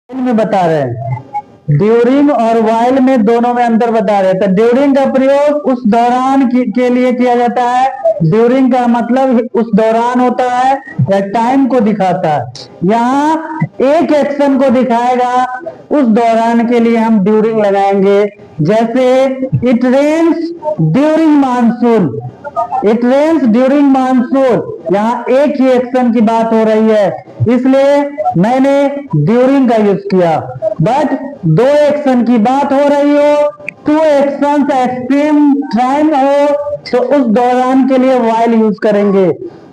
में बता रहे हैं, ड्यूरिंग और वाइल में दोनों में अंतर बता रहे हैं। तो ड्यूरिंग का प्रयोग उस दौरान के लिए किया जाता है। ड्यूरिंग का मतलब उस दौरान होता है या टाइम को दिखाता है। यहाँ एक एक्शन को दिखाएगा, उस दौरान के लिए हम ड्यूरिंग लगाएंगे। जैसे it rains during monsoon, it rains during monsoon, यहाँ एक ही एक्शन की बात हो रही है, इसलिए मैंने ड्यूरिंग का यूज किया। बट दो एक्शन की बात हो रही हो, टू एक्शन एक्सट्रीम टाइम हो, तो उस दौरान के लिए वाइल यूज करेंगे।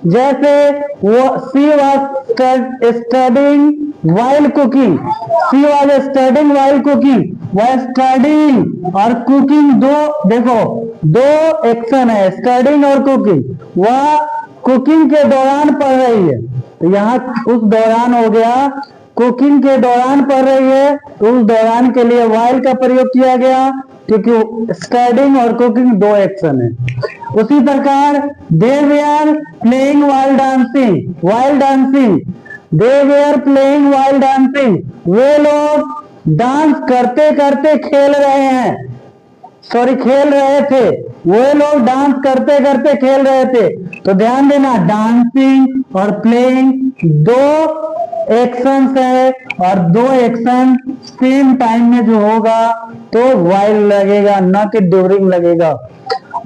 जैसे वो she was studying while cooking, she was studying while cooking, वह स्टडिंग और कुकिंग देखो दो एक्शन है, स्टडिंग और कुकिंग। वह कुकिंग के दौरान पढ़ रही है, तो यहाँ उस दौरान हो गया, कुकिंग के दौरान पढ़ रही है, तो उस दौरान के लिए वाइल का प्रयोग किया गया, क्योंकि स्टडिंग और कुकिंग दो एक्शन है। उसी प्रकार they were playing while dancing, while dancing, they were playing while dancing, वे लोग डांस करते करते खेल रहे हैं, सॉरी खेल रहे थे, वो लोग डांस करते करते खेल रहे थे। तो ध्यान देना, डांसिंग और प्लेइंग दो एक्शंस है, और दो एक्शन सेम टाइम में जो होगा तो वाइल लगेगा, न कि ड्यूरिंग लगेगा।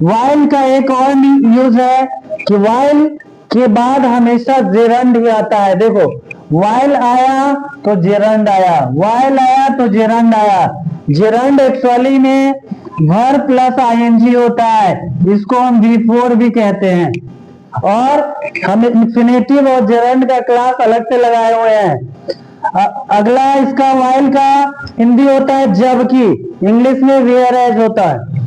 वाइल का एक और यूज है कि वाइल के बाद हमेशा जेरंड ही आता है। देखो वाइल आया तो जेरंड आया, वाइल आया तो जेरंड आया। जेरंड एक्चुअली में वर्ब प्लस आईएनजी होता है, इसको हम V4 भी कहते हैं। और हम इंफिनिटिव और जेरंड का क्लास अलग से लगाए हुए हैं। अगला इसका वाइल का हिंदी होता है जबकि, इंग्लिश में वेयर एज होता है।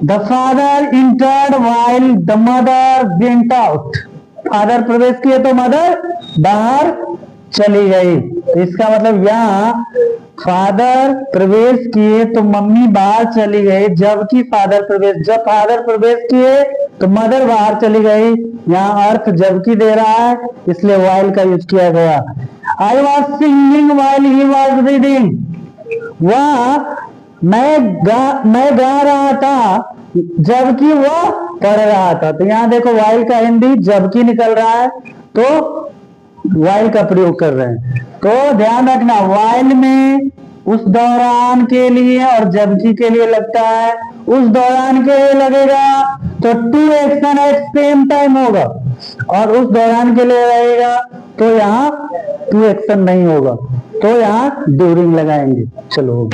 The father entered while the mother went out, father प्रवेश किए तो मदर बाहर चली गई। तो इसका मतलब यहाँ फादर प्रवेश किए तो मम्मी बाहर चली गई, जबकि फादर प्रवेश, जब फादर प्रवेश किए तो मदर बाहर चली गई। यहाँ अर्थ जबकि दे रहा है, इसलिए वाइल का यूज किया गया। I was singing while he was reading, वह मैं गा रहा था जबकि वह पढ़ रहा था। तो यहाँ देखो वाइल का हिंदी जबकि निकल रहा है, तो वाइल का प्रयोग कर रहे हैं। तो ध्यान रखना, वाइल में उस दौरान के लिए और जबकि के लिए लगता है। उस दौरान के लिए लगेगा तो two action at same time होगा, और उस दौरान के लिए रहेगा तो यहाँ टू एक्शन नहीं होगा, तो यहाँ ड्यूरिंग लगाएंगे। चलो।